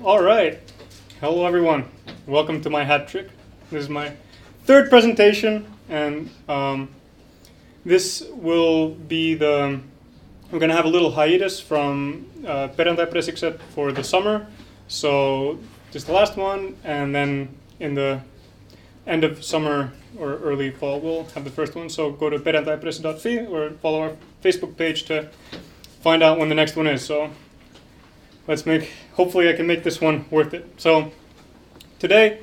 All right. Hello, everyone. Welcome to my hat trick. This is my third presentation, and this will be we're going to have a little hiatus from perjantai for the summer. So this is the last one, and then in the end of summer or early fall, we'll have the first one. So go to perjantai.fi or follow our Facebook page to find out when the next one is. So hopefully I can make this one worth it. So today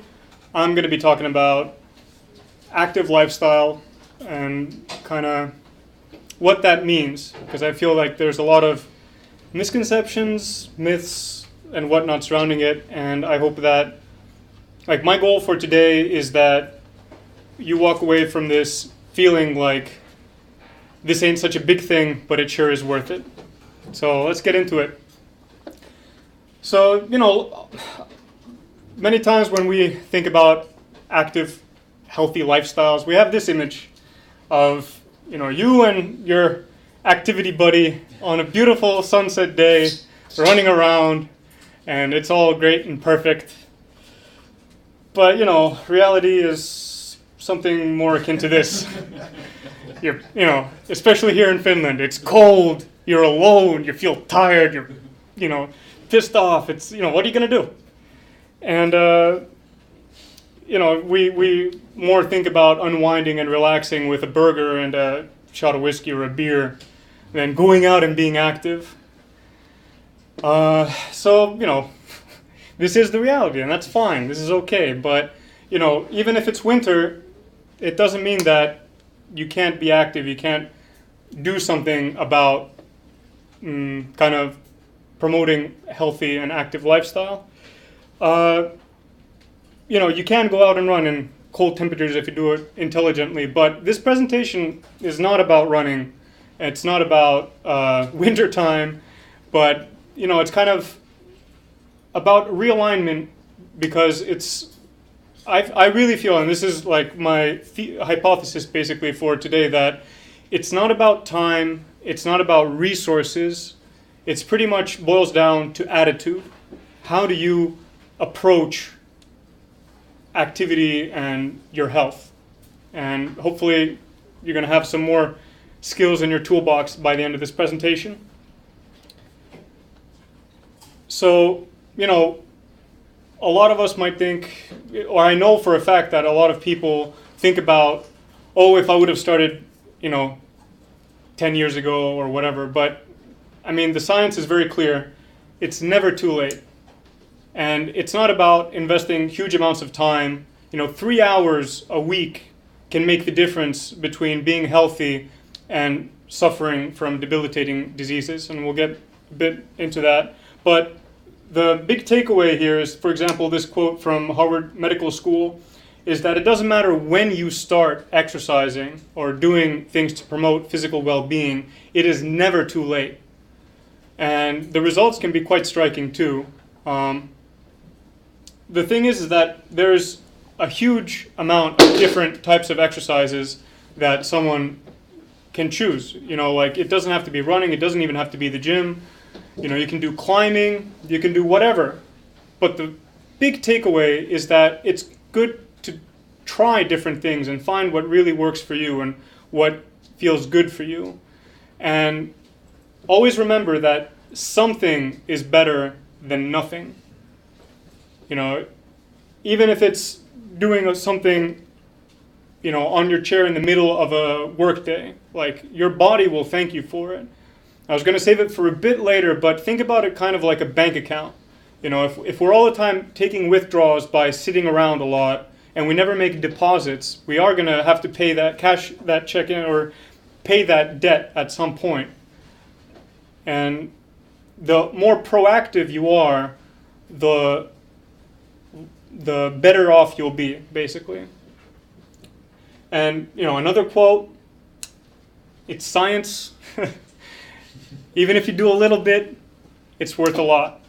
I'm going to be talking about active lifestyle and kind of what that means, because I feel like there's a lot of misconceptions, myths, and whatnot surrounding it, and I hope that, like, my goal for today is that you walk away from this feeling like this ain't such a big thing, but it sure is worth it. So let's get into it. So, many times when we think about active, healthy lifestyles, we have this image of, you and your activity buddy on a beautiful sunset day, running around, and it's all great and perfect. But, reality is something more akin to this. Especially here in Finland, it's cold, you're alone, you feel tired, you're, pissed off. It's, what are you going to do? And, we more think about unwinding and relaxing with a burger and a shot of whiskey or a beer than going out and being active. So, this is the reality, and that's fine. This is okay. But, even if it's winter, it doesn't mean that you can't be active. You can't do something about kind of promoting healthy and active lifestyle. You can go out and run in cold temperatures if you do it intelligently, but this presentation is not about running. It's not about winter time, but it's kind of about realignment, because I really feel, and this is like my hypothesis basically for today, that it's not about time, it's not about resources. It's pretty much boils down to attitude. How do you approach activity and your health? And hopefully you're going to have some more skills in your toolbox by the end of this presentation. So, a lot of us might think, or I know for a fact that a lot of people think about, if I would have started, 10 years ago or whatever, but the science is very clear. It's never too late. And it's not about investing huge amounts of time. 3 hours a week can make the difference between being healthy and suffering from debilitating diseases. And we'll get a bit into that. But the big takeaway here is, for example, this quote from Harvard Medical School, is that it doesn't matter when you start exercising or doing things to promote physical well-being, it is never too late. And the results can be quite striking too. The thing is that there's a huge amount of different types of exercises that someone can choose. It doesn't have to be running, it doesn't even have to be the gym. You can do climbing, you can do whatever. But the big takeaway is that it's good to try different things and find what really works for you and what feels good for you. And always remember that something is better than nothing. Even if it's doing something, on your chair in the middle of a work day, like, your body will thank you for it. I was going to save it for a bit later, but think about it kind of like a bank account. If we're all the time taking withdrawals by sitting around a lot and we never make deposits, we are going to have to pay that check in, or pay that debt at some point. And the more proactive you are, the better off you'll be, basically. And, another quote, it's science. Even if you do a little bit, it's worth a lot.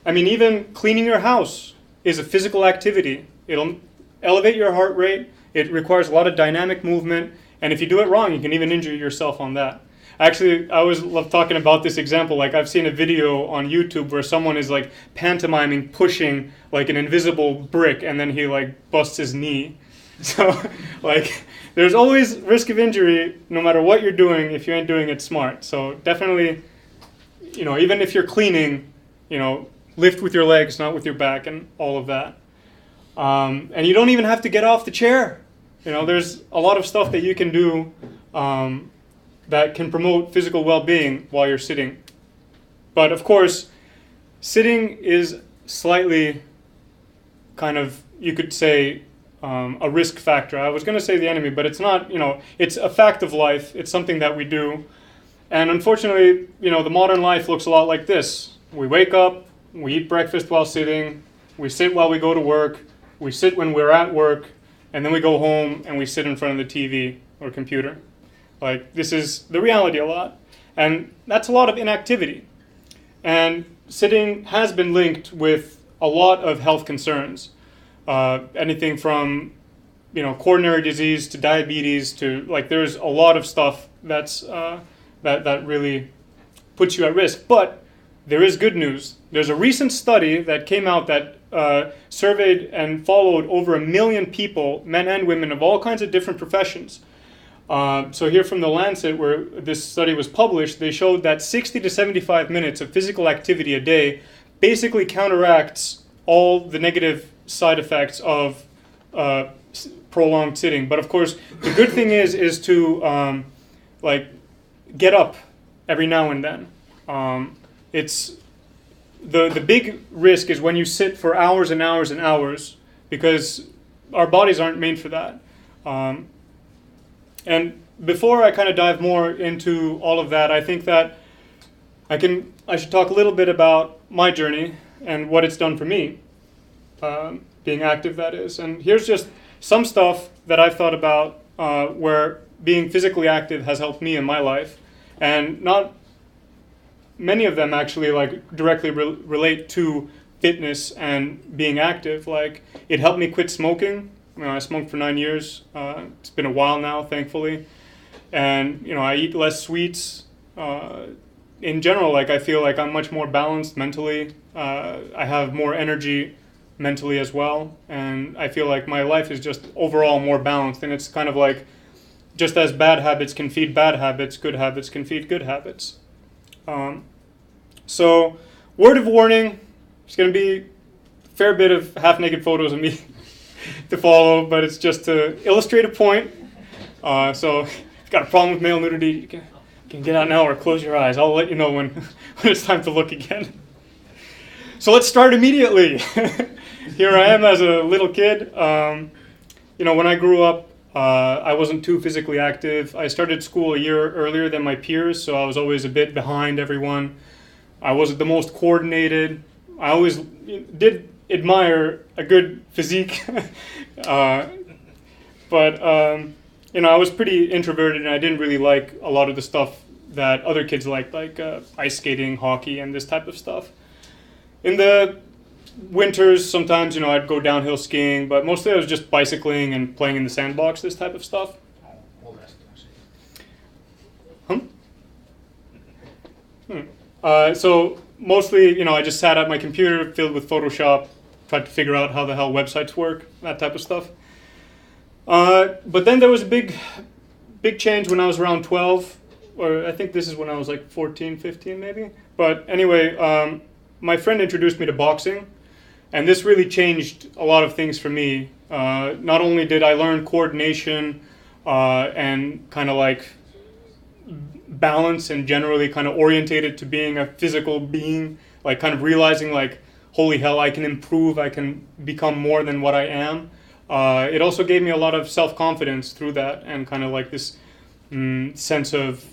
Even cleaning your house is a physical activity. It'll elevate your heart rate. It requires a lot of dynamic movement. And if you do it wrong, you can even injure yourself on that. Actually, I always love talking about this example. Like, I've seen a video on YouTube where someone is like pantomiming pushing like an invisible brick, and then he like busts his knee. So like, there's always risk of injury no matter what you're doing if you ain't doing it smart. So definitely, even if you're cleaning, lift with your legs, not with your back, and all of that. And you don't even have to get off the chair. There's a lot of stuff that you can do that can promote physical well-being while you're sitting. But of course, sitting is slightly kind of, you could say, a risk factor. I was going to say the enemy, but it's not, it's a fact of life. It's something that we do. And unfortunately, the modern life looks a lot like this. We wake up, we eat breakfast while sitting, we sit while we go to work, we sit when we're at work, and then we go home and we sit in front of the TV or computer. Like, this is the reality a lot. And that's a lot of inactivity. And sitting has been linked with a lot of health concerns. Anything from, coronary disease to diabetes to, like, there's a lot of stuff that's that really puts you at risk. But there is good news. There's a recent study that came out that surveyed and followed over 1 million people, men and women of all kinds of different professions. So here from the Lancet, where this study was published, they showed that 60 to 75 minutes of physical activity a day basically counteracts all the negative side effects of prolonged sitting. But of course, the good thing is to get up every now and then. It's the big risk is when you sit for hours and hours and hours, because our bodies aren't made for that. And before I kind of dive more into all of that, I think that I should talk a little bit about my journey and what it's done for me, being active, that is. And here's just some stuff that I've thought about where being physically active has helped me in my life. And not many of them actually directly relate to fitness and being active. Like, it helped me quit smoking. I smoked for 9 years. It's been a while now, thankfully. And, I eat less sweets. In general, I feel like I'm much more balanced mentally. I have more energy mentally as well. And I feel like my life is just overall more balanced. And it's kind of like, just as bad habits can feed bad habits can feed good habits. So, word of warning, there's going to be a fair bit of half-naked photos of me to follow, but it's just to illustrate a point. So if you've got a problem with male nudity, you can get out now or close your eyes. I'll let you know when it's time to look again. So let's start immediately. Here I am as a little kid. When I grew up, I wasn't too physically active. I started school a year earlier than my peers, so I was always a bit behind everyone. I wasn't the most coordinated. I always did admire a good physique, but I was pretty introverted, and I didn't really like a lot of the stuff that other kids liked, like ice skating, hockey, and this type of stuff. In the winters, sometimes I'd go downhill skiing, but mostly I was just bicycling and playing in the sandbox, this type of stuff. So mostly, I just sat at my computer filled with Photoshop, tried to figure out how the hell websites work, that type of stuff. But then there was a big change when I was around 12, or I think this is when I was like 14, 15 maybe. But anyway, my friend introduced me to boxing, and this really changed a lot of things for me. Not only did I learn coordination and kind of like balance and generally kind of orientated to being a physical being, like kind of realizing like, holy hell, I can improve, I can become more than what I am. It also gave me a lot of self-confidence through that, and kind of like this sense of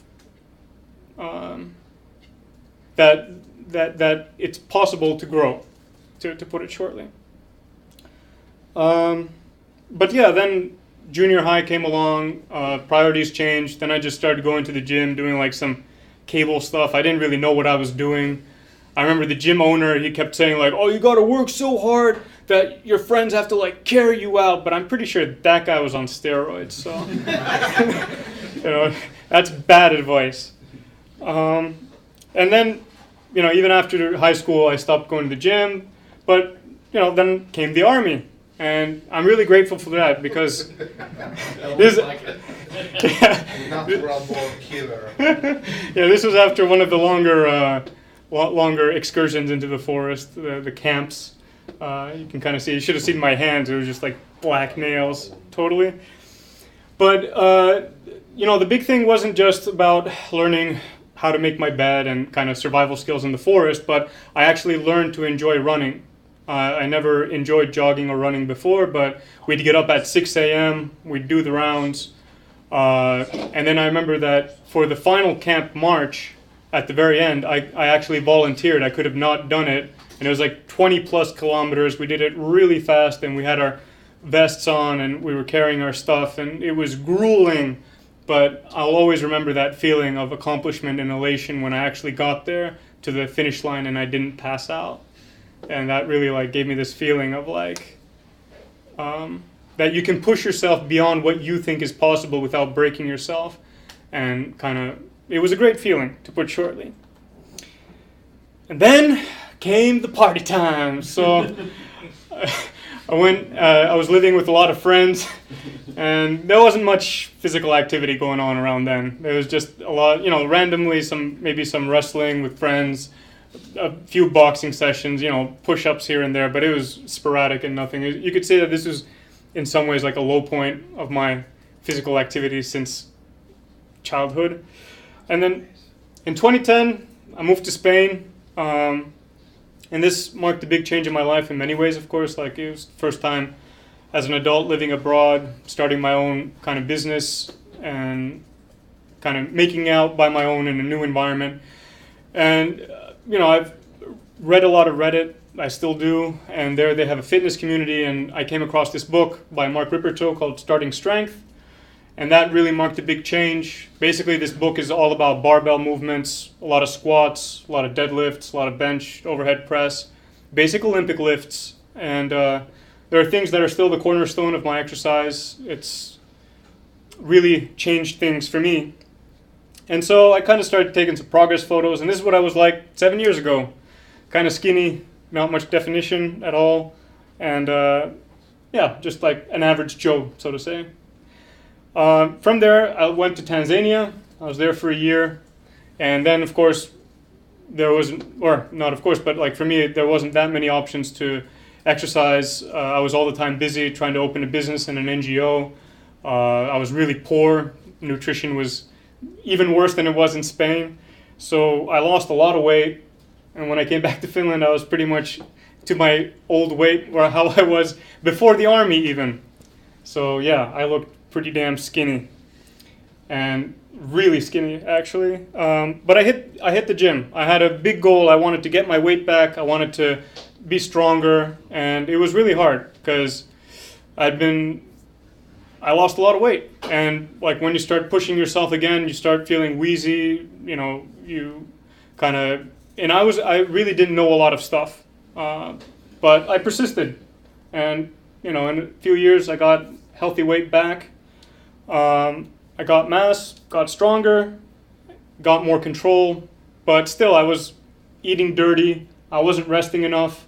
that it's possible to grow, to put it shortly. But yeah, then junior high came along, priorities changed, then I just started going to the gym, doing like some cable stuff. I didn't really know what I was doing. I remember the gym owner, he kept saying like, oh, you gotta work so hard that your friends have to like carry you out, but I'm pretty sure that guy was on steroids, so that's bad advice. And then, even after high school, I stopped going to the gym. But, then came the Army. And I'm really grateful for that because this, natural born killer. this was after one of the longer excursions into the forest, the camps. You can kind of see, you should have seen my hands. It was just like black nails, totally. But, the big thing wasn't just about learning how to make my bed and kind of survival skills in the forest, but I actually learned to enjoy running. I never enjoyed jogging or running before, but we'd get up at 6 a.m., we'd do the rounds, and then I remember that for the final camp march, at the very end, I actually volunteered. I could have not done it, and it was like 20 plus kilometers. We did it really fast, and we had our vests on, and we were carrying our stuff, and it was grueling, but I'll always remember that feeling of accomplishment and elation when I actually got there to the finish line and I didn't pass out. And that really gave me this feeling of that you can push yourself beyond what you think is possible without breaking yourself. And it was a great feeling, to put shortly. And then came the party time. So I was living with a lot of friends, and there wasn't much physical activity going on around then. There was just a lot, randomly maybe some wrestling with friends, a few boxing sessions, push-ups here and there, but it was sporadic and nothing. You could say that this was in some ways like a low point of my physical activity since childhood. And then in 2010, I moved to Spain, and this marked a big change in my life in many ways, of course. It was the first time as an adult living abroad, starting my own kind of business and kind of making out by my own in a new environment. And I've read a lot of Reddit, I still do, and there they have a fitness community, and I came across this book by Mark Ripperto called Starting Strength, and that really marked a big change. Basically, this book is all about barbell movements, a lot of squats, a lot of deadlifts, a lot of bench, overhead press, basic Olympic lifts, and there are things that are still the cornerstone of my exercise. It's really changed things for me. And so I kind of started taking some progress photos, and this is what I was like 7 years ago. Kind of skinny, not much definition at all, and just like an average Joe, so to say. From there, I went to Tanzania. I was there for a year, and then of course, for me, there wasn't that many options to exercise. I was all the time busy trying to open a business and an NGO. I was really poor. Nutrition was even worse than it was in Spain. So I lost a lot of weight, and when I came back to Finland, I was pretty much to my old weight, or how I was before the Army even. So yeah, I looked pretty damn skinny, and really skinny actually. But I hit the gym. I had a big goal. I wanted to get my weight back. I wanted to be stronger, and it was really hard because I lost a lot of weight, and when you start pushing yourself again, you start feeling wheezy. I really didn't know a lot of stuff, but I persisted, and in a few years I got healthy weight back. I got mass, got stronger, got more control, but still I was eating dirty. I wasn't resting enough,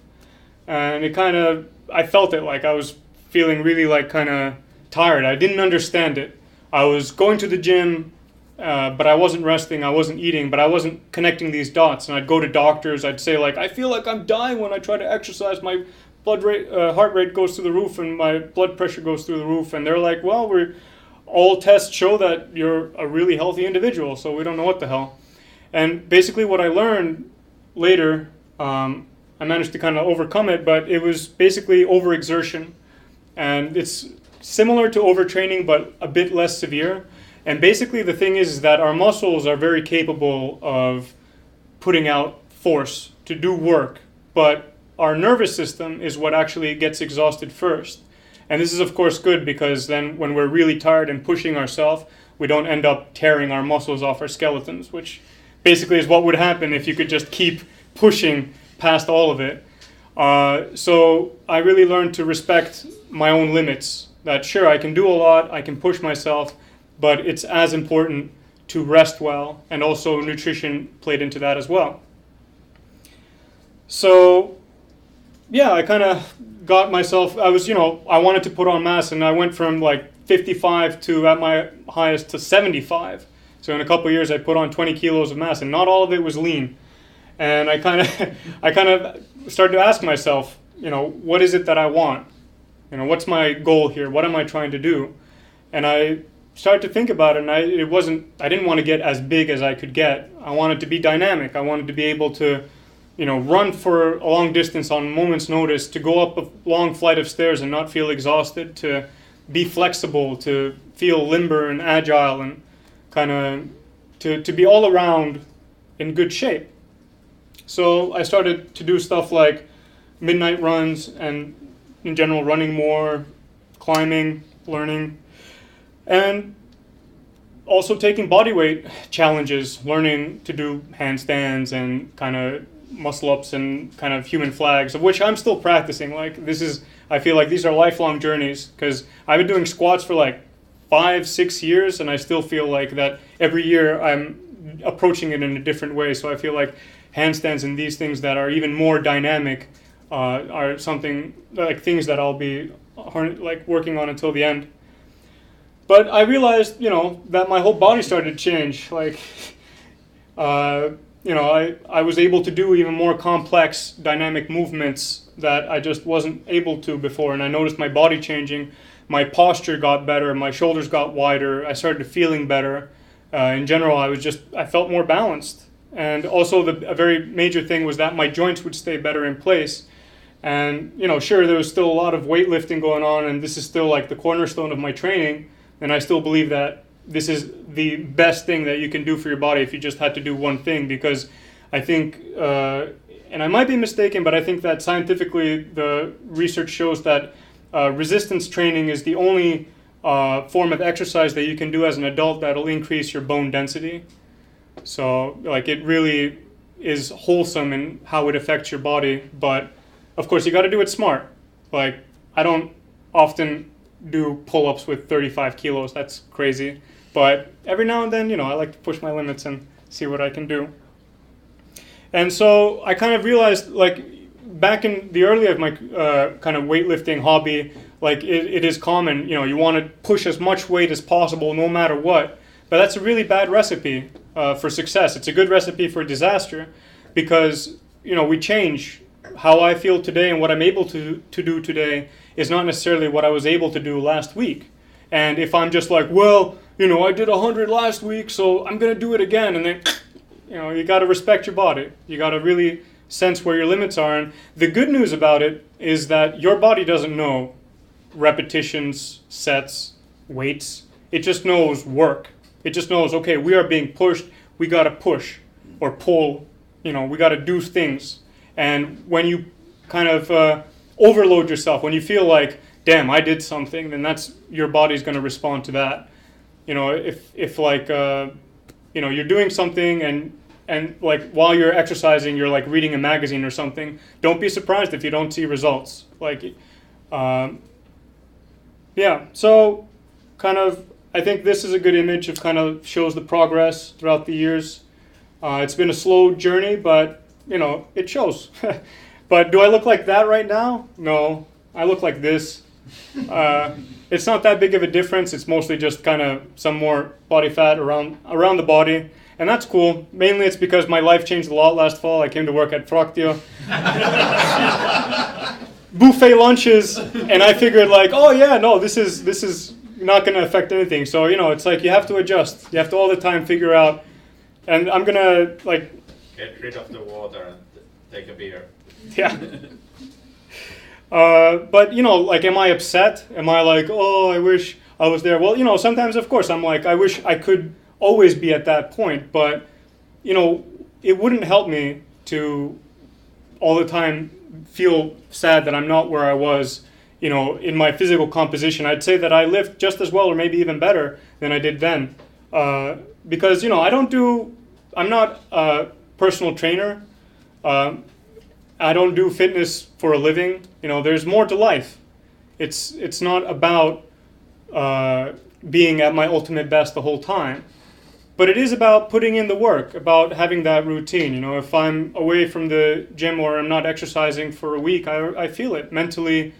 and I felt it. I was feeling really kind of tired. I didn't understand it. I was going to the gym, but I wasn't resting, I wasn't eating, but I wasn't connecting these dots. And I'd go to doctors, I'd say I feel like I'm dying when I try to exercise. My heart rate goes through the roof and my blood pressure goes through the roof. And they're like, well, all tests show that you're a really healthy individual, so we don't know what the hell. And basically what I learned later, I managed to kind of overcome it, but it was basically overexertion. And it's similar to overtraining, but a bit less severe. And basically the thing is that our muscles are very capable of putting out force to do work, but our nervous system is what actually gets exhausted first. And this is of course good because then when we're really tired and pushing ourselves, we don't end up tearing our muscles off our skeletons, which basically is what would happen if you could just keep pushing past all of it. So I really learned to respect my own limits, that sure, I can do a lot, I can push myself, but it's as important to rest well, and also nutrition played into that as well. So yeah, I kind of got myself, I wanted to put on mass, and I went from like 55 to at my highest to 75. So in a couple of years I put on 20 kilos of mass, and not all of it was lean. And I kind of started to ask myself, what is it that I want? What's my goal here? What am I trying to do? And I started to think about it, and I didn't want to get as big as I could get. I wanted to be dynamic. I wanted to be able to, run for a long distance on a moment's notice, to go up a long flight of stairs and not feel exhausted, to be flexible, to feel limber and agile, and kind of to be all around in good shape. So I started to do stuff like midnight runs, and in general running more, climbing, learning, and also taking body weight challenges, learning to do handstands and kind of muscle ups and kind of human flags, of which I'm still practicing. I feel like these are lifelong journeys, because I've been doing squats for like 5-6 years, and I still feel like that every year I'm approaching it in a different way. So I feel like handstands and these things that are even more dynamic are something like things that I'll be working on until the end. But I realized, that my whole body started to change. I was able to do even more complex dynamic movements that I just wasn't able to before. And I noticed my body changing. My posture got better. My shoulders got wider. I started feeling better. In general, I felt more balanced. And also a very major thing was that my joints would stay better in place. And, sure, there was still a lot of weightlifting going on, and this is still like the cornerstone of my training. And I still believe that this is the best thing that you can do for your body if you just had to do one thing, because I think, and I might be mistaken, but I think that scientifically the research shows that resistance training is the only form of exercise that you can do as an adult that'll increase your bone density. So it really is wholesome in how it affects your body, but of course you got to do it smart. I don't often do pull-ups with 35 kilos. That's crazy. But every now and then, I like to push my limits and see what I can do. And so I kind of realized, back in the early of my kind of weightlifting hobby, it is common, you want to push as much weight as possible no matter what. But that's a really bad recipe for success. It's a good recipe for disaster, because, we change. How I feel today and what I'm able to do today is not necessarily what I was able to do last week. And if I'm just like, well, I did 100 last week, so I'm going to do it again. And then, you got to respect your body. You got to really sense where your limits are. And the good news about it is that your body doesn't know repetitions, sets, weights. It just knows work. It just knows, okay, we are being pushed. We got to push or pull. We got to do things. And when you kind of overload yourself, when you feel like, damn, I did something, then that's your body's going to respond to that. If you're doing something and while you're exercising, you're reading a magazine or something, don't be surprised if you don't see results. So kind of, I think this is a good image of kind of shows the progress throughout the years. It's been a slow journey, but it shows. But do I look like that right now? No, I look like this. It's not that big of a difference. It's mostly just kind of some more body fat around the body. And that's cool. Mainly it's because my life changed a lot last fall. I came to work at Fraktio. Buffet lunches. And I figured this is not going to affect anything. So, it's you have to adjust. You have to all the time figure out. And I'm going to get rid of the water and take a beer. Yeah. But, am I upset? Am I I wish I was there? Well, sometimes, of course, I'm I wish I could always be at that point. But, it wouldn't help me to all the time feel sad that I'm not where I was, in my physical composition. I'd say that I lift just as well or maybe even better than I did then. Because, I'm not a personal trainer. I don't do fitness for a living. There's more to life. It's not about being at my ultimate best the whole time. But it is about putting in the work, about having that routine. You know, if I'm away from the gym or I'm not exercising for a week, I feel it mentally.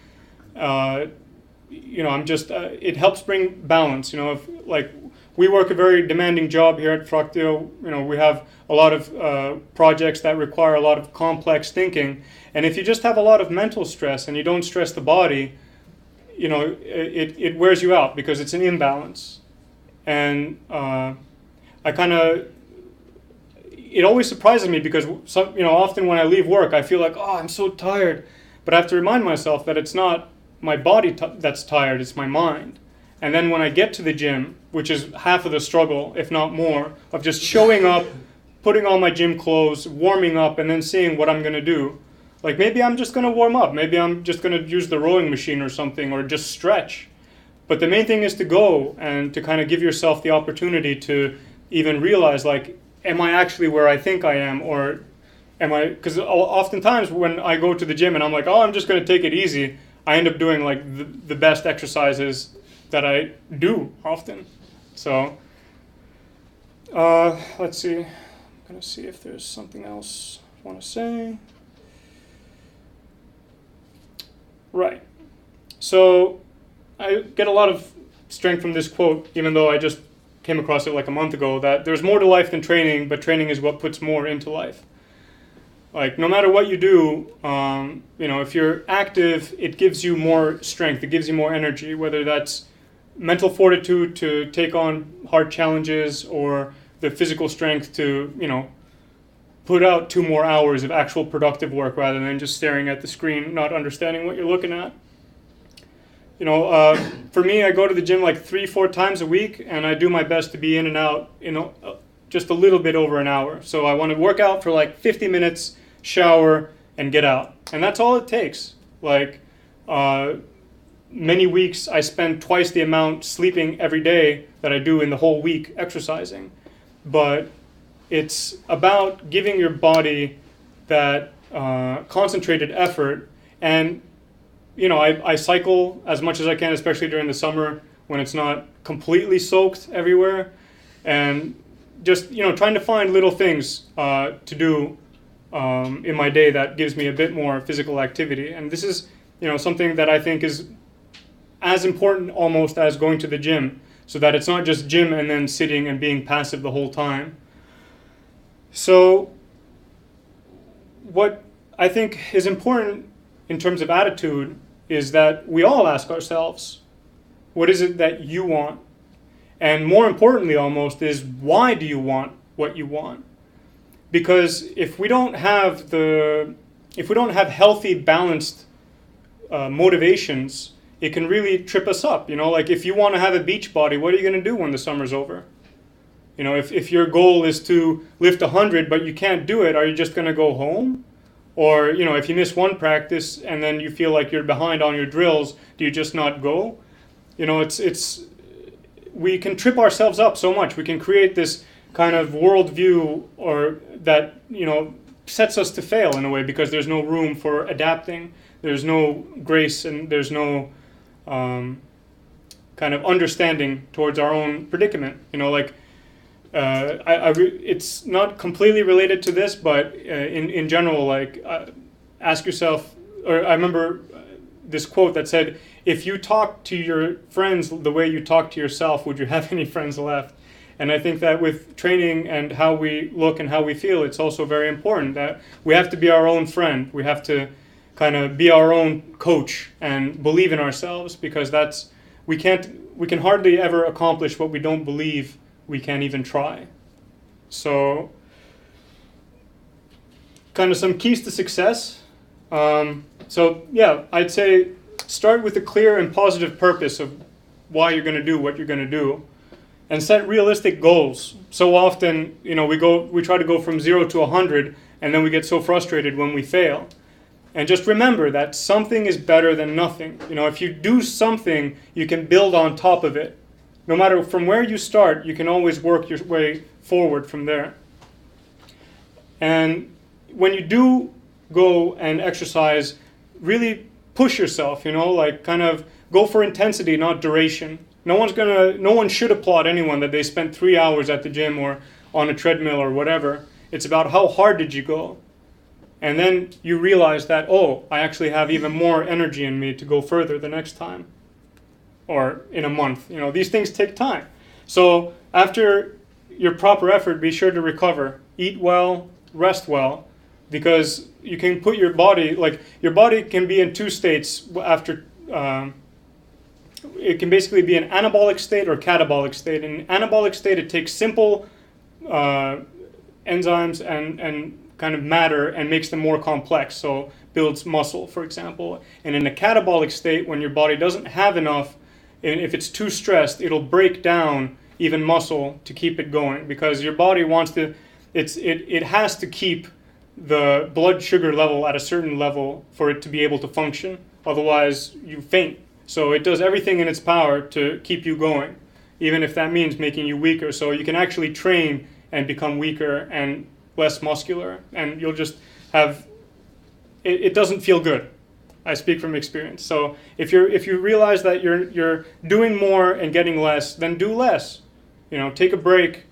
You know, I'm just, it helps bring balance. You know, if, like, we work a very demanding job here at Fraktio. You know, we have a lot of projects that require a lot of complex thinking. And if you just have a lot of mental stress and you don't stress the body, you know, it wears you out because it's an imbalance. And I kind of, it always surprises me because you know, often when I leave work, I feel like, oh, I'm so tired. But I have to remind myself that it's not my body that's tired, it's my mind. And then when I get to the gym, which is half of the struggle, if not more, of just showing up, putting on my gym clothes, warming up, and then seeing what I'm going to do. Like maybe I'm just going to warm up. Maybe I'm just going to use the rowing machine or something, or just stretch. But the main thing is to go and to kind of give yourself the opportunity to even realize, like, am I actually where I think I am, or am I, because oftentimes when I go to the gym and I'm like, oh, I'm just going to take it easy, I end up doing like the best exercises that I do often. So let's see, I'm going to see if there's something else I want to say. Right. So I get a lot of strength from this quote, even though I just came across it like a month ago, that there's more to life than training, but training is what puts more into life. Like, no matter what you do, you know, if you're active, it gives you more strength, it gives you more energy, whether that's mental fortitude to take on hard challenges or the physical strength to, you know, put out 2 more hours of actual productive work rather than just staring at the screen, not understanding what you're looking at. You know, for me, I go to the gym like 3-4 times a week, and I do my best to be in and out in just a little bit over an hour. So I want to work out for like 50 minutes, shower, and get out. And that's all it takes. Like, many weeks I spend twice the amount sleeping every day that I do in the whole week exercising. But it's about giving your body that concentrated effort. And you know, I cycle as much as I can, especially during the summer when it's not completely soaked everywhere. And just, you know, trying to find little things to do in my day that gives me a bit more physical activity. And this is, you know, something that I think is as important almost as going to the gym, so that it's not just gym and then sitting and being passive the whole time. So what I think is important in terms of attitude is that we all ask ourselves, what is it that you want? And more importantly almost is, why do you want what you want? Because if we don't have healthy, balanced motivations, it can really trip us up. You know, like if you want to have a beach body, what are you going to do when the summer's over? You know, if your goal is to lift 100 but you can't do it, are you just going to go home? Or, you know, if you miss one practice and then you feel like you're behind on your drills, do you just not go? You know, we can trip ourselves up so much. We can create this kind of worldview or that, you know, sets us to fail in a way because there's no room for adapting. There's no grace and there's no kind of understanding towards our own predicament. You know, like, it's not completely related to this, but in general, like, ask yourself, or I remember this quote that said, if you talk to your friends the way you talk to yourself, would you have any friends left? And I think that with training and how we look and how we feel, it's also very important that we have to be our own friend. We have to kind of be our own coach and believe in ourselves, because we can hardly ever accomplish what we don't believe we can't even try. So, kind of some keys to success. So yeah, I'd say start with a clear and positive purpose of why you're going to do what you're going to do, and set realistic goals. So often, you know, we try to go from 0 to 100, and then we get so frustrated when we fail. And just remember that something is better than nothing. You know, if you do something, you can build on top of it. No matter from where you start, you can always work your way forward from there. And when you do go and exercise, really push yourself, you know, like kind of go for intensity, not duration. No one should applaud anyone that they spent 3 hours at the gym or on a treadmill or whatever. It's about how hard did you go? And then you realize that, oh, I actually have even more energy in me to go further the next time or in a month. You know, these things take time. So after your proper effort, be sure to recover. Eat well, rest well, because you can put your body, like your body can be in two states after, it can basically be an anabolic state or catabolic state. In anabolic state, it takes simple enzymes and kind of matter and makes them more complex, so builds muscle, for example. And in a catabolic state, when your body doesn't have enough, and if it's too stressed, it'll break down even muscle to keep it going, because your body wants to, it has to keep the blood sugar level at a certain level for it to be able to function, otherwise you faint. So it does everything in its power to keep you going, even if that means making you weaker. So you can actually train and become weaker and less muscular, and you'll just have, it doesn't feel good. I speak from experience. So if you realize that you're doing more and getting less, then do less. You know, take a break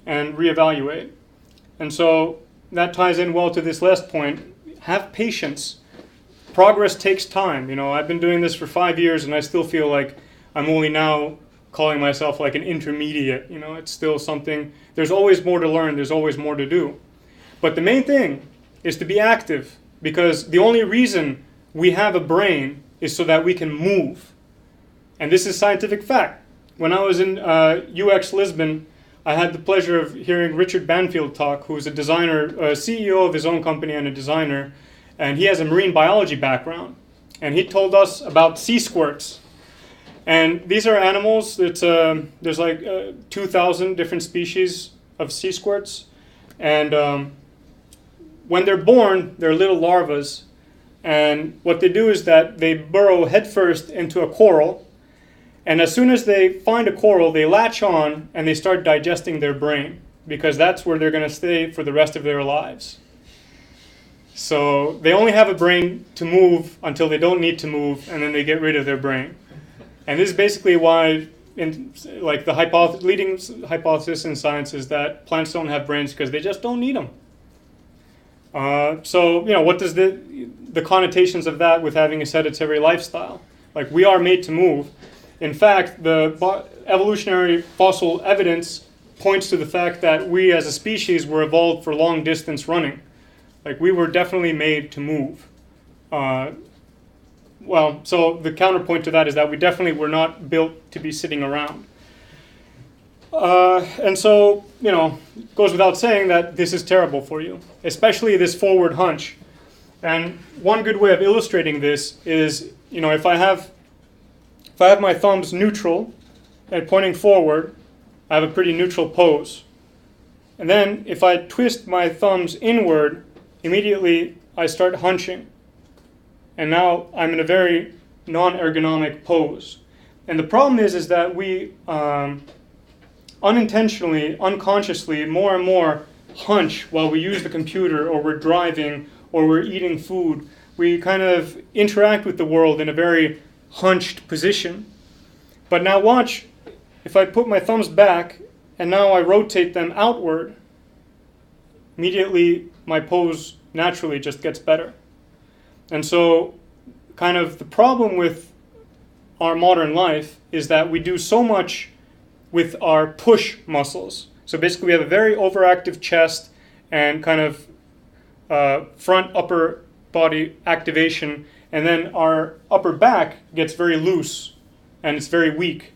and reevaluate. And so that ties in well to this last point. Have patience. Progress takes time. You know, I've been doing this for 5 years and I still feel like I'm only now calling myself like an intermediate. You know, it's still something, there's always more to learn, there's always more to do. But the main thing is to be active, because the only reason we have a brain is so that we can move. And this is scientific fact. When I was in UX Lisbon, I had the pleasure of hearing Richard Banfield talk, who's a designer, CEO of his own company and a designer, and he has a marine biology background. And he told us about sea squirts. And these are animals, there's like 2,000 different species of sea squirts. And when they're born, they're little larvas. And what they do is that they burrow headfirst into a coral. And as soon as they find a coral, they latch on and they start digesting their brain, because that's where they're going to stay for the rest of their lives. So they only have a brain to move until they don't need to move, and then they get rid of their brain. And this is basically why, like the leading hypothesis in science is that plants don't have brains because they just don't need them. So, you know, what does the connotations of that with having a sedentary lifestyle? Like, we are made to move. In fact, the evolutionary fossil evidence points to the fact that we as a species were evolved for long distance running. Like, we were definitely made to move. Well, so the counterpoint to that is that we definitely were not built to be sitting around. And so, you know, it goes without saying that this is terrible for you, especially this forward hunch. And one good way of illustrating this is, you know, if I have my thumbs neutral and pointing forward, I have a pretty neutral pose. And then if I twist my thumbs inward, immediately I start hunching. And now I'm in a very non-ergonomic pose. And the problem is that we unintentionally, unconsciously, more and more hunch while we use the computer, or we're driving, or we're eating food. We kind of interact with the world in a very hunched position. But now watch, if I put my thumbs back and now I rotate them outward, immediately my pose naturally just gets better. And so kind of the problem with our modern life is that we do so much with our push muscles. So basically we have a very overactive chest and kind of front upper body activation, and then our upper back gets very loose and it's very weak.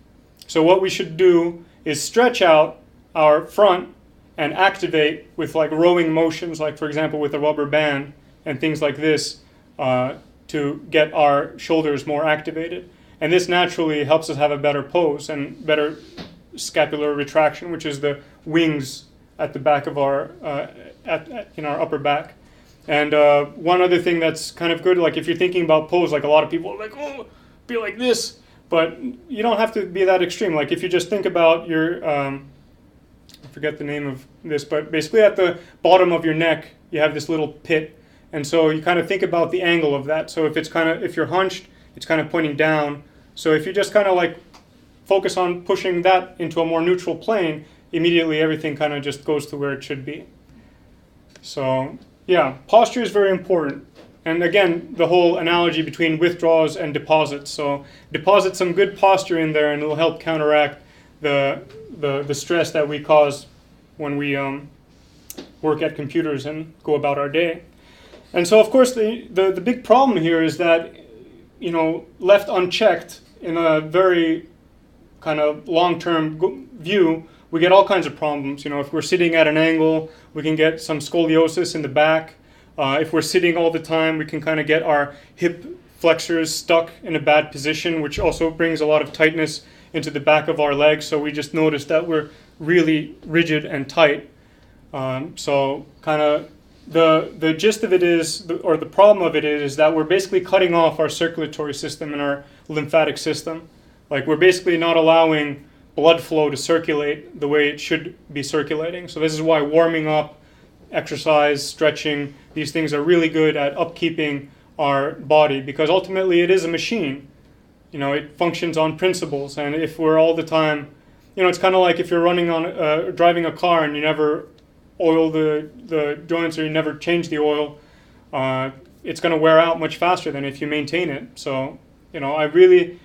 So what we should do is stretch out our front and activate with like rowing motions, like for example with a rubber band and things like this, to get our shoulders more activated. And this naturally helps us have a better pose and better scapular retraction, which is the wings at the back of our, in our upper back. And one other thing that's kind of good, like if you're thinking about pose, like a lot of people are like, oh, be like this. But you don't have to be that extreme. Like if you just think about your, I forget the name of this, but basically at the bottom of your neck, you have this little pit. And so you kind of think about the angle of that. So if it's kind of, if you're hunched, it's kind of pointing down. So if you just kind of like focus on pushing that into a more neutral plane, immediately everything kind of just goes to where it should be. So yeah, posture is very important. And again, the whole analogy between withdrawals and deposits. So deposit some good posture in there and it'll help counteract the stress that we cause when we work at computers and go about our day. And so of course the big problem here is that, left unchecked in a very kind of long-term view, we get all kinds of problems. If we're sitting at an angle, we can get some scoliosis in the back. If we're sitting all the time, we can kind of get our hip flexors stuck in a bad position, which also brings a lot of tightness into the back of our legs. So we just notice that we're really rigid and tight. So kind of the gist of it is, or the problem of it is that we're basically cutting off our circulatory system and our lymphatic system. Like we're basically not allowing blood flow to circulate the way it should be circulating. So this is why warming up, exercise, stretching, these things are really good at upkeeping our body, because ultimately it is a machine. It functions on principles, and if we're all the time, it's kind of like if you're driving a car and you never oil the joints, or you never change the oil, it's going to wear out much faster than if you maintain it. So, I really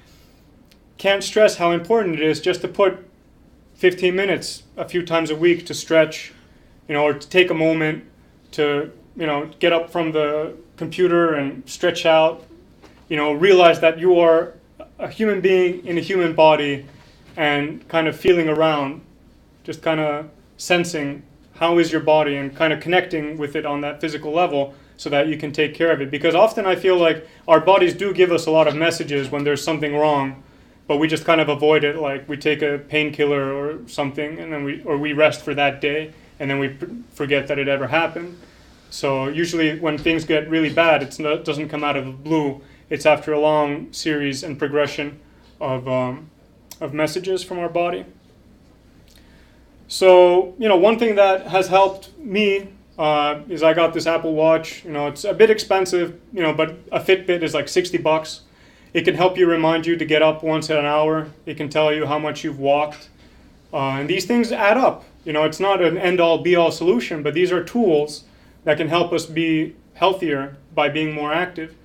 can't stress how important it is just to put 15 minutes a few times a week to stretch, or to take a moment to, get up from the computer and stretch out, realize that you are a human being in a human body, and kind of feeling around, just kind of sensing how is your body and kind of connecting with it on that physical level so that you can take care of it. Because often I feel like our bodies do give us a lot of messages when there's something wrong, but we just kind of avoid it. Like we take a painkiller or something, and then we rest for that day, and then we forget that it ever happened. So usually when things get really bad, it doesn't come out of the blue. It's after a long series and progression of messages from our body. So, one thing that has helped me is I got this Apple Watch. It's a bit expensive, but a Fitbit is like $60. It can help you remind you to get up once an hour. It can tell you how much you've walked. And these things add up. It's not an end-all, be-all solution, but these are tools that can help us be healthier by being more active.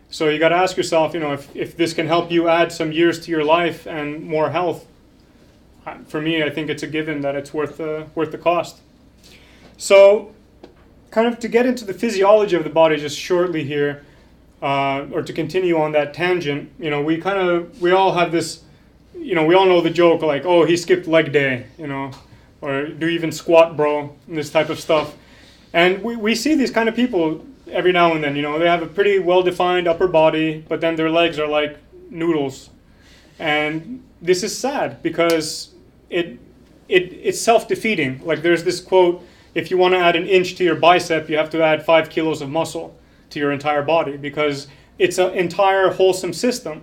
So you got to ask yourself, if this can help you add some years to your life and more health. For me, I think it's a given that it's worth the cost. So, kind of to get into the physiology of the body just shortly here, or to continue on that tangent, we all have this, we all know the joke like, oh, he skipped leg day, or do even squat, bro, and this type of stuff. And we see these kind of people every now and then. They have a pretty well-defined upper body, but then their legs are like noodles. And this is sad because it's self-defeating. Like there's this quote, if you want to add an inch to your bicep, you have to add 5 kilos of muscle to your entire body, because it's an entire wholesome system.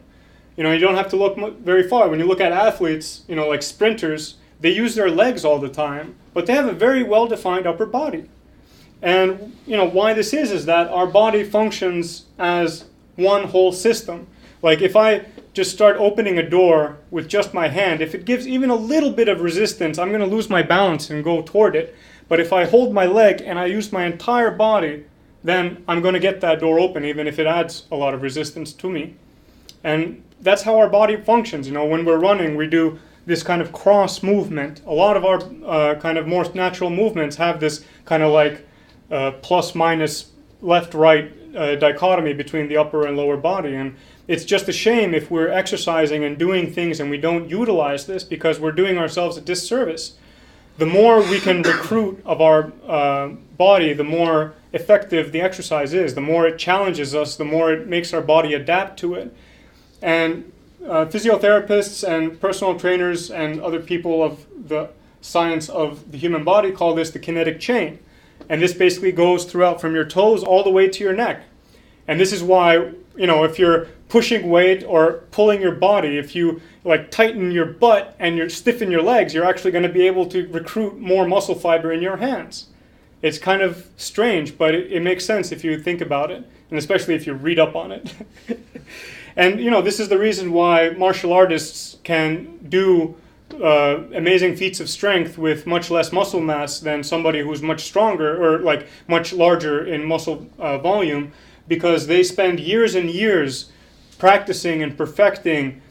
You don't have to look very far. When you look at athletes, like sprinters, they use their legs all the time, but they have a very well-defined upper body. And why this is that our body functions as one whole system. Like if I just start opening a door with just my hand, if it gives even a little bit of resistance, I'm going to lose my balance and go toward it. But if I hold my leg and I use my entire body, then I'm going to get that door open, even if it adds a lot of resistance to me. And that's how our body functions. When we're running, we do this kind of cross movement. A lot of our kind of more natural movements have this kind of like plus minus left-right dichotomy between the upper and lower body. And it's just a shame if we're exercising and doing things and we don't utilize this, because we're doing ourselves a disservice. The more we can recruit of our body, the more effective the exercise is. The more it challenges us, the more it makes our body adapt to it. And physiotherapists and personal trainers and other people of the science of the human body call this the kinetic chain. And this basically goes throughout from your toes all the way to your neck. And this is why, if you're pushing weight or pulling your body, if you like tighten your butt and you stiffen your legs, you're actually going to be able to recruit more muscle fiber in your hands. It's kind of strange, but it makes sense if you think about it, and especially if you read up on it. And this is the reason why martial artists can do amazing feats of strength with much less muscle mass than somebody who's much stronger or like much larger in muscle volume, because they spend years and years practicing and perfecting,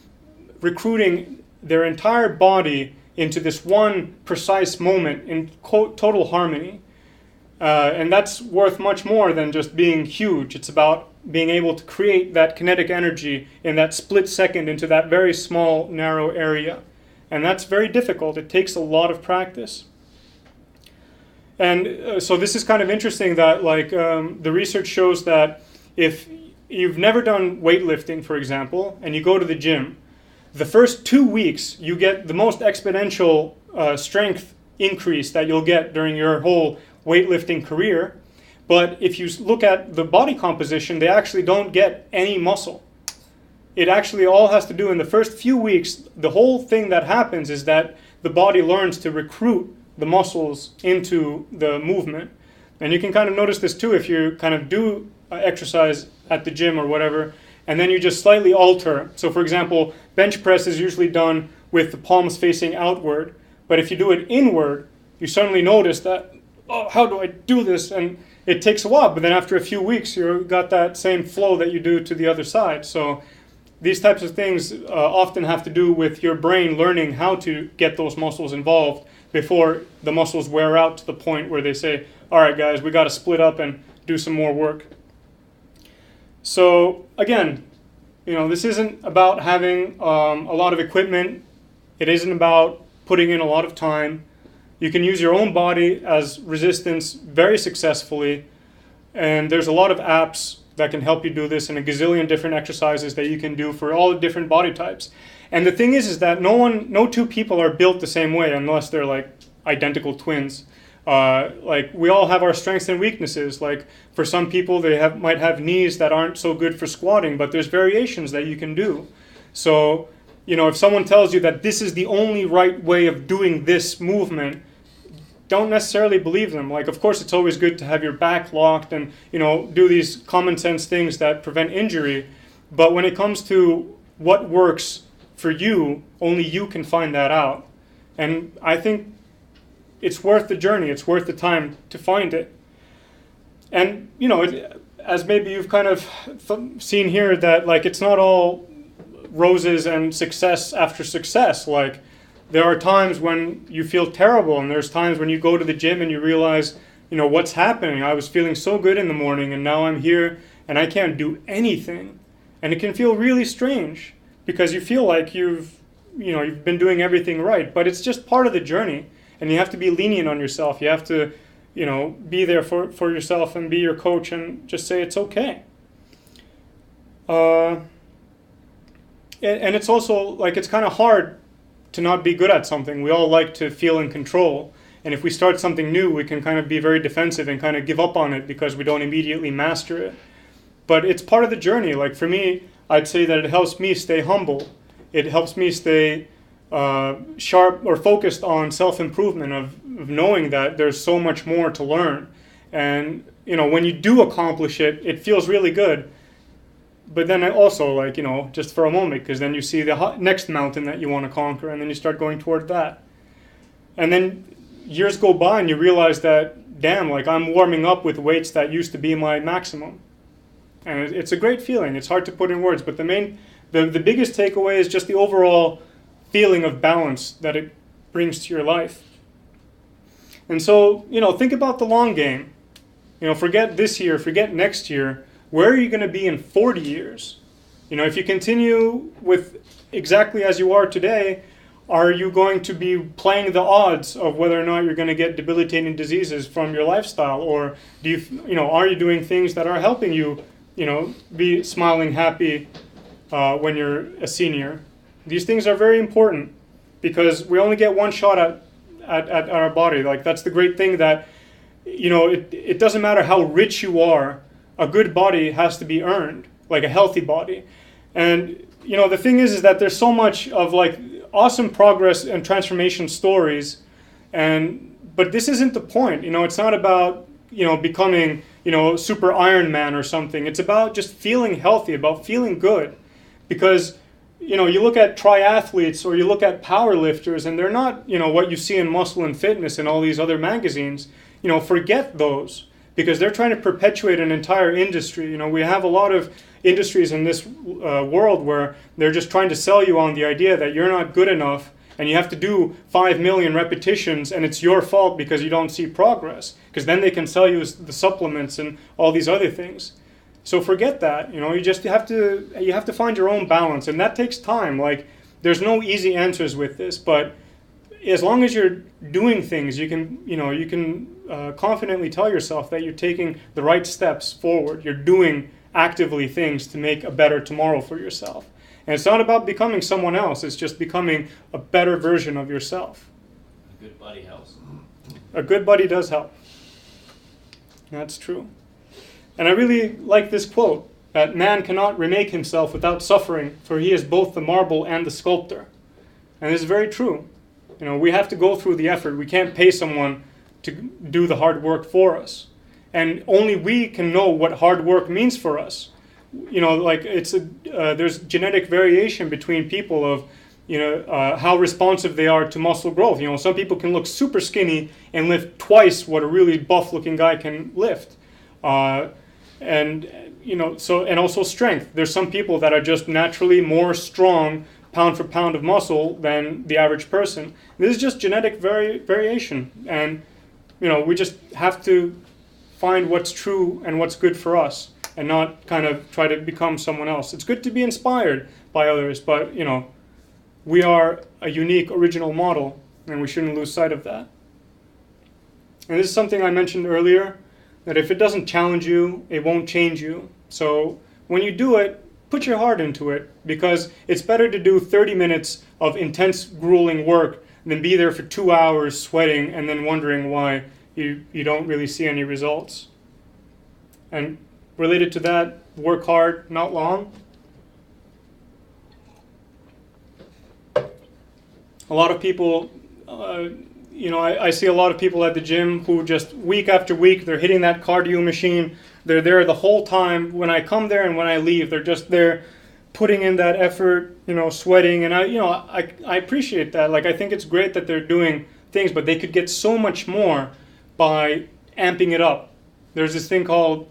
recruiting their entire body into this one precise moment in total harmony. And that's worth much more than just being huge. It's about being able to create that kinetic energy in that split second into that very small, narrow area. And that's very difficult. It takes a lot of practice. And so this is kind of interesting that the research shows that if you've never done weightlifting, for example, and you go to the gym, the first 2 weeks you get the most exponential strength increase that you'll get during your whole weightlifting career. But if you look at the body composition, they actually don't get any muscle. It actually all has to do in the first few weeks. The whole thing that happens is that the body learns to recruit the muscles into the movement. And you can kind of notice this too if you kind of do exercise at the gym or whatever, and then you just slightly alter. So for example, bench press is usually done with the palms facing outward. But if you do it inward, you suddenly notice that, oh, how do I do this? And it takes a while, but then after a few weeks, you've got that same flow that you do to the other side. So these types of things often have to do with your brain learning how to get those muscles involved before the muscles wear out to the point where they say, all right, guys, we got to split up and do some more work. So again, this isn't about having a lot of equipment. It isn't about putting in a lot of time. You can use your own body as resistance very successfully. And there's a lot of apps that can help you do this, and a gazillion different exercises that you can do for all the different body types. And the thing is that no two people are built the same way unless they're like identical twins. We all have our strengths and weaknesses. Like for some people, they might have knees that aren't so good for squatting, but there's variations that you can do. So, if someone tells you that this is the only right way of doing this movement, don't necessarily believe them. Like, of course, it's always good to have your back locked and, do these common sense things that prevent injury. But when it comes to what works for you, only you can find that out. And I think it's worth the journey. It's worth the time to find it. And, as maybe you've kind of seen here, that it's not all roses and success after success. Like, there are times when you feel terrible, and there's times when you go to the gym and you realize, what's happening. I was feeling so good in the morning, and now I'm here and I can't do anything. And it can feel really strange because you feel like you've been doing everything right, but it's just part of the journey. And you have to be lenient on yourself. You have to, be there for yourself and be your coach and just say it's okay. And it's also it's kind of hard to not be good at something. We all like to feel in control. And if we start something new, we can kind of be very defensive and kind of give up on it because we don't immediately master it. But it's part of the journey. Like for me, I'd say that it helps me stay humble. It helps me stay sharp or focused on self-improvement of knowing that there's so much more to learn. And, when you do accomplish it, it feels really good. But then also, just for a moment, because then you see the next mountain that you want to conquer, and then you start going toward that. And then years go by, and you realize that, damn, I'm warming up with weights that used to be my maximum. And it's a great feeling. It's hard to put in words, but the biggest takeaway is just the overall feeling of balance that it brings to your life. And so, think about the long game. Forget this year, forget next year. Where are you going to be in 40 years? If you continue with exactly as you are today, are you going to be playing the odds of whether or not you're going to get debilitating diseases from your lifestyle? Or are you doing things that are helping you, be smiling, happy when you're a senior? These things are very important because we only get one shot at our body. That's the great thing that, it doesn't matter how rich you are. A good body has to be earned, like a healthy body. And, the thing is that there's so much of awesome progress and transformation stories. But this isn't the point. It's not about, becoming, super Iron Man or something. It's about just feeling healthy, about feeling good. Because, you know, you look at triathletes or you look at power lifters, and they're not, you know, what you see in Muscle and Fitness and all these other magazines. You know, forget those, because they're trying to perpetuate an entire industry. You know, we have a lot of industries in this world where they're just trying to sell you on the idea that you're not good enough and you have to do 5 million repetitions and it's your fault because you don't see progress, because then they can sell you the supplements and all these other things. So forget that. You know, you have to find your own balance, and that takes time. Like, there's no easy answers with this, but as long as you're doing things, you can confidently tell yourself that you're taking the right steps forward. You're doing actively things to make a better tomorrow for yourself. And it's not about becoming someone else. It's just becoming a better version of yourself. A good buddy helps. A good buddy does help. That's true. And I really like this quote, that man cannot remake himself without suffering, for he is both the marble and the sculptor. And this is very true. You know, we have to go through the effort. We can't pay someone to do the hard work for us. And only we can know what hard work means for us. You know, like there's genetic variation between people of, you know, how responsive they are to muscle growth. You know, some people can look super skinny and lift twice what a really buff-looking guy can lift. And, you know, and also strength. There's some people that are just naturally more strong pound for pound of muscle than the average person. This is just genetic variation. And, you know, we just have to find what's true and what's good for us, and not kind of try to become someone else. It's good to be inspired by others, but, you know, we are a unique, original model, and we shouldn't lose sight of that. And this is something I mentioned earlier, that if it doesn't challenge you, it won't change you. So when you do it, put your heart into it, because it's better to do 30 minutes of intense, grueling work than be there for 2 hours sweating and then wondering why you don't really see any results. And related to that, work hard, not long. A lot of people, you know, I see a lot of people at the gym who just week after week, they're hitting that cardio machine. They're there the whole time. When I come there and when I leave, they're just there putting in that effort, you know, sweating. And I appreciate that. Like, I think it's great that they're doing things, but they could get so much more by amping it up. There's this thing called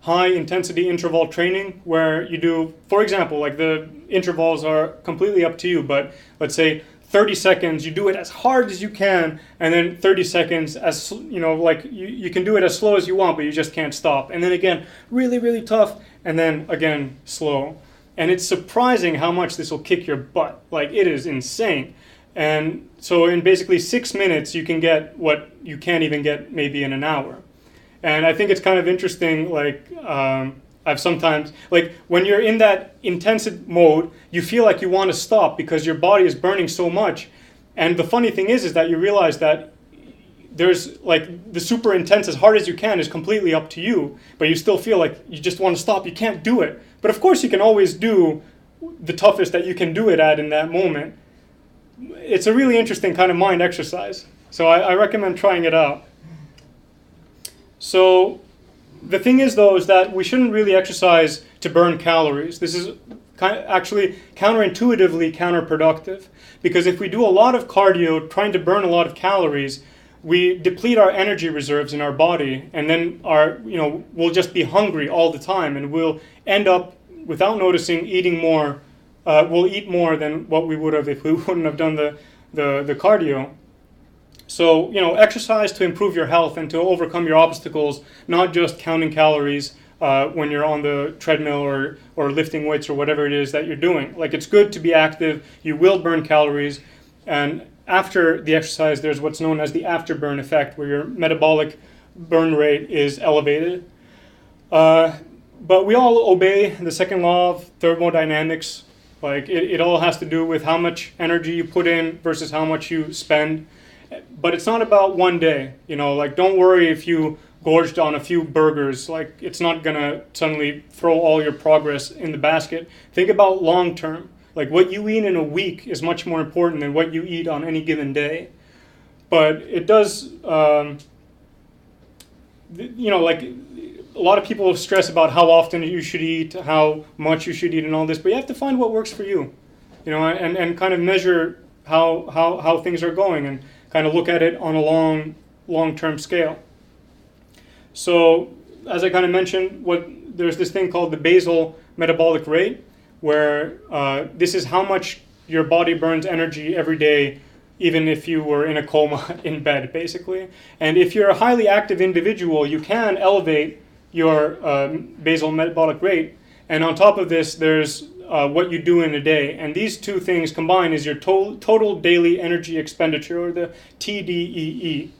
high intensity interval training, where you do, for example, like the intervals are completely up to you, but let's say 30 seconds, you do it as hard as you can, and then 30 seconds as, you know, like you can do it as slow as you want, but you just can't stop. And then again, really, really tough, and then again, slow. And it's surprising how much this will kick your butt. Like, it is insane. And so in basically 6 minutes, you can get what you can't even get maybe in an hour. And I think it's kind of interesting, like, I've sometimes, like, when you're in that intensive mode, you feel like you want to stop because your body is burning so much. And the funny thing is that you realize that there's, like, the super intense, as hard as you can, is completely up to you, but you still feel like you just want to stop. You can't do it. But of course you can always do the toughest that you can do it at in that moment. It's a really interesting kind of mind exercise. So I recommend trying it out. So the thing is, though, is that we shouldn't really exercise to burn calories. This is actually counterintuitively counterproductive, because if we do a lot of cardio trying to burn a lot of calories, we deplete our energy reserves in our body, and then we'll just be hungry all the time, and we'll end up, without noticing, eating more. We'll eat more than what we would have if we wouldn't have done the cardio. So, you know, exercise to improve your health and to overcome your obstacles, not just counting calories when you're on the treadmill or lifting weights or whatever it is that you're doing. Like, it's good to be active. You will burn calories. And after the exercise, there's what's known as the afterburn effect, where your metabolic burn rate is elevated. But we all obey the second law of thermodynamics. Like, it all has to do with how much energy you put in versus how much you spend. But it's not about one day, you know, like, don't worry if you gorged on a few burgers. Like, it's not going to suddenly throw all your progress in the basket. Think about long term. Like, what you eat in a week is much more important than what you eat on any given day. But it does, you know, like, a lot of people stress about how often you should eat, how much you should eat, and all this, but you have to find what works for you, and kind of measure how things are going, and kind of look at it on a long-term scale. So, as I kind of mentioned, there's this thing called the basal metabolic rate, where this is how much your body burns energy every day, even if you were in a coma in bed, basically. And if you're a highly active individual, you can elevate your basal metabolic rate. And on top of this, there's what you do in a day. And these two things combined is your total daily energy expenditure, or the TDEE.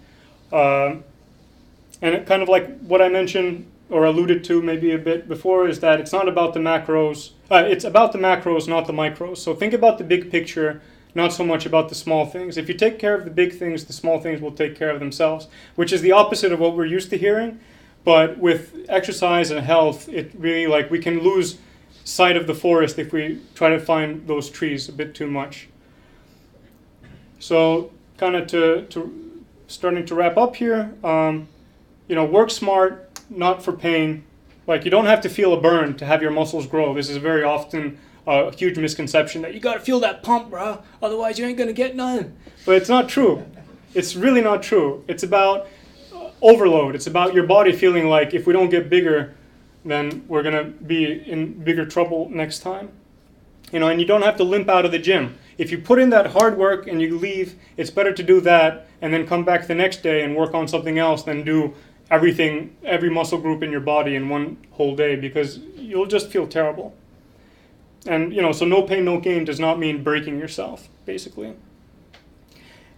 And it kind of like what I mentioned or alluded to maybe a bit before, is that it's not about the macros. It's about the macros, not the micros. So think about the big picture, not so much about the small things. If you take care of the big things, the small things will take care of themselves, which is the opposite of what we're used to hearing. But with exercise and health, it really, like, we can lose sight of the forest if we try to find those trees a bit too much. So kind of to starting to wrap up here, work smart, not for pain. Like, you don't have to feel a burn to have your muscles grow. This is very often a huge misconception, that you got to feel that pump, bro, otherwise you ain't going to get none. But it's not true. It's really not true. It's about overload. It's about your body feeling like, if we don't get bigger, then we're going to be in bigger trouble next time. And you don't have to limp out of the gym. If you put in that hard work and you leave, it's better to do that and then come back the next day and work on something else than do every muscle group in your body in one whole day, because you'll just feel terrible. And, so no pain, no gain does not mean breaking yourself, basically.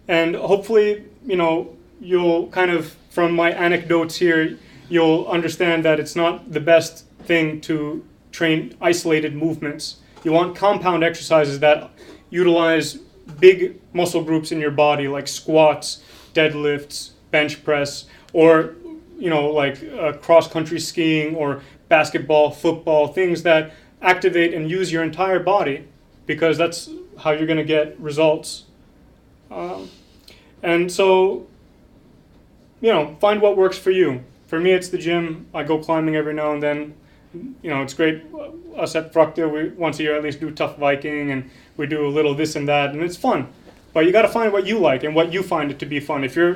And hopefully, you'll kind of, from my anecdotes here, you'll understand that it's not the best thing to train isolated movements. You want compound exercises that utilize big muscle groups in your body, like squats, deadlifts, bench press, or cross-country skiing or basketball, football, things that activate and use your entire body, because that's how you're going to get results. And so, find what works for you. For me, it's the gym. I go climbing every now and then. It's great. Us at Fraktio, we once a year at least do tough Viking, and we do a little this and that, and it's fun. But you got to find what you like and what you find it to be fun. If you're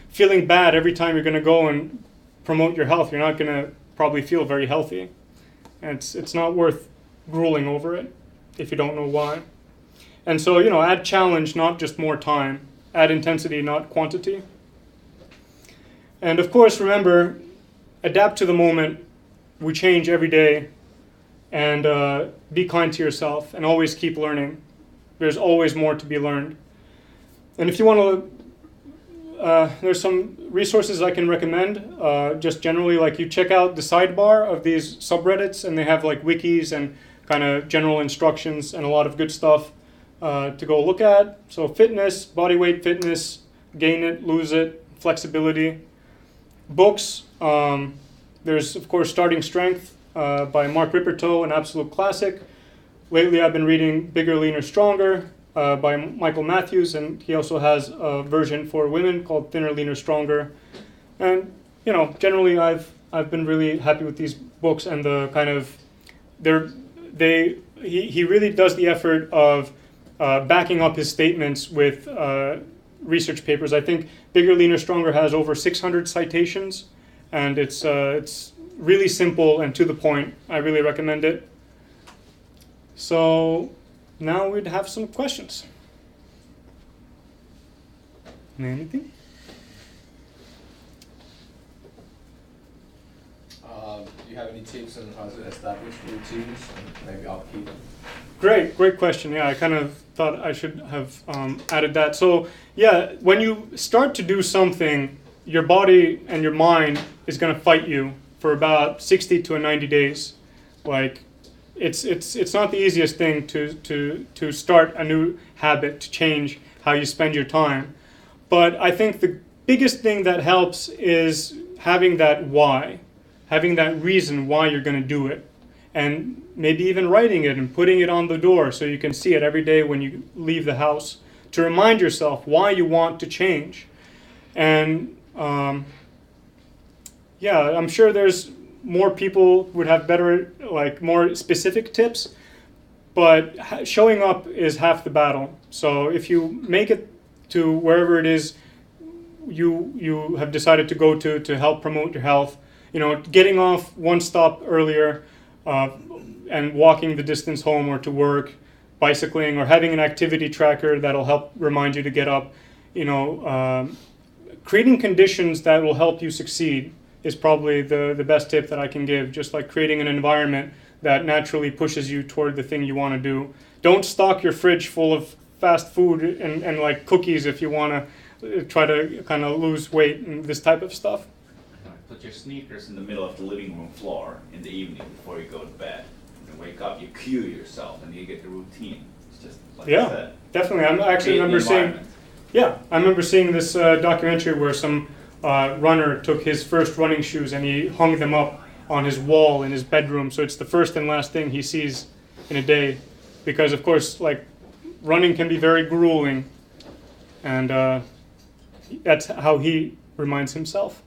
feeling bad every time you're going to go and promote your health, you're not going to probably feel very healthy. And it's not worth grueling over it if you don't know why. And so, add challenge, not just more time. Add intensity, not quantity. And of course, remember, adapt to the moment. We change every day. And be kind to yourself and always keep learning. There's always more to be learned. And if you want to, there's some resources I can recommend. Just generally, you check out the sidebar of these subreddits, and they have wikis and kind of general instructions and a lot of good stuff to go look at. So fitness, body weight fitness, gain it, lose it, flexibility. Books, there's of course Starting Strength by Mark Rippertoe, an absolute classic. Lately I've been reading Bigger, Leaner, Stronger by Michael Matthews, and he also has a version for women called Thinner, Leaner, Stronger. And generally I've been really happy with these books, and the kind of he really does the effort of backing up his statements with research papers. I think Bigger, Leaner, Stronger has over 600 citations, and it's really simple and to the point. I really recommend it. So now we'd have some questions. Anything? Do you have any tips on how to establish routines? Maybe I'll keep them. Great question. Yeah, I kind of thought I should have added that. So yeah, when you start to do something, your body and your mind is going to fight you for about 60 to 90 days. It's not the easiest thing to start a new habit, to change how you spend your time. But I think the biggest thing that helps is having that why, having that reason why you're going to do it. And maybe even writing it and putting it on the door so you can see it every day when you leave the house, to remind yourself why you want to change. And I'm sure there's more people would have better, like more specific tips, but showing up is half the battle. So if you make it to wherever it is you have decided to go to help promote your health, you know, getting off one stop earlier and walking the distance home or to work, bicycling, or having an activity tracker that'll help remind you to get up, you know, creating conditions that will help you succeed is probably the best tip that I can give. Just like creating an environment that naturally pushes you toward the thing you want to do. Don't stock your fridge full of fast food and like cookies if you want to try to kind of lose weight and this type of stuff. Put your sneakers in the middle of the living room floor in the evening before you go to bed. And wake up, you cue yourself, and you get the routine. It's just like I said. Definitely. I actually remember seeing this documentary where some runner took his first running shoes and he hung them up on his wall in his bedroom. So it's the first and last thing he sees in a day, because of course, like, running can be very grueling, and that's how he reminds himself.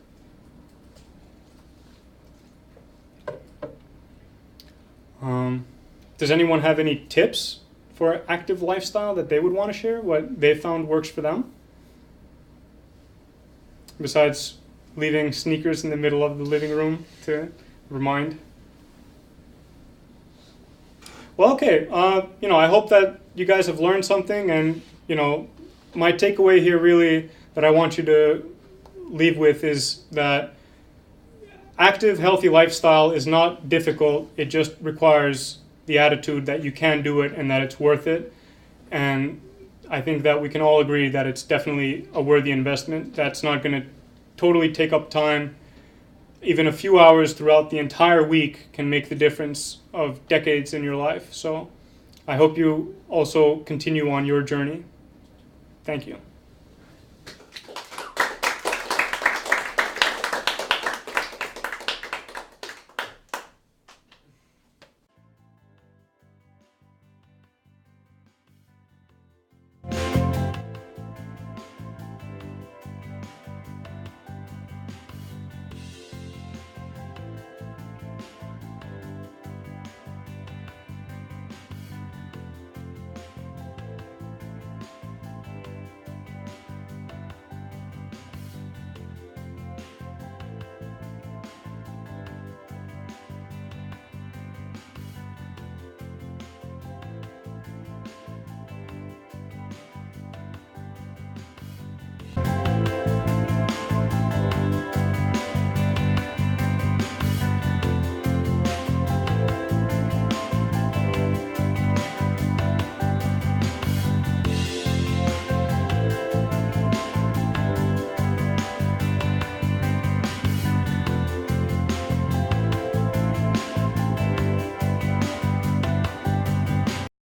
Does anyone have any tips for active lifestyle that they would want to share? What they found works for them? Besides leaving sneakers in the middle of the living room to remind. Well, okay. You know, I hope that you guys have learned something, and you know, my takeaway here really that I want you to leave with is that active, healthy lifestyle is not difficult. It just requires the attitude that you can do it and that it's worth it. And I think that we can all agree that it's definitely a worthy investment. That's not going to totally take up time. Even a few hours throughout the entire week can make the difference of decades in your life. So I hope you also continue on your journey. Thank you.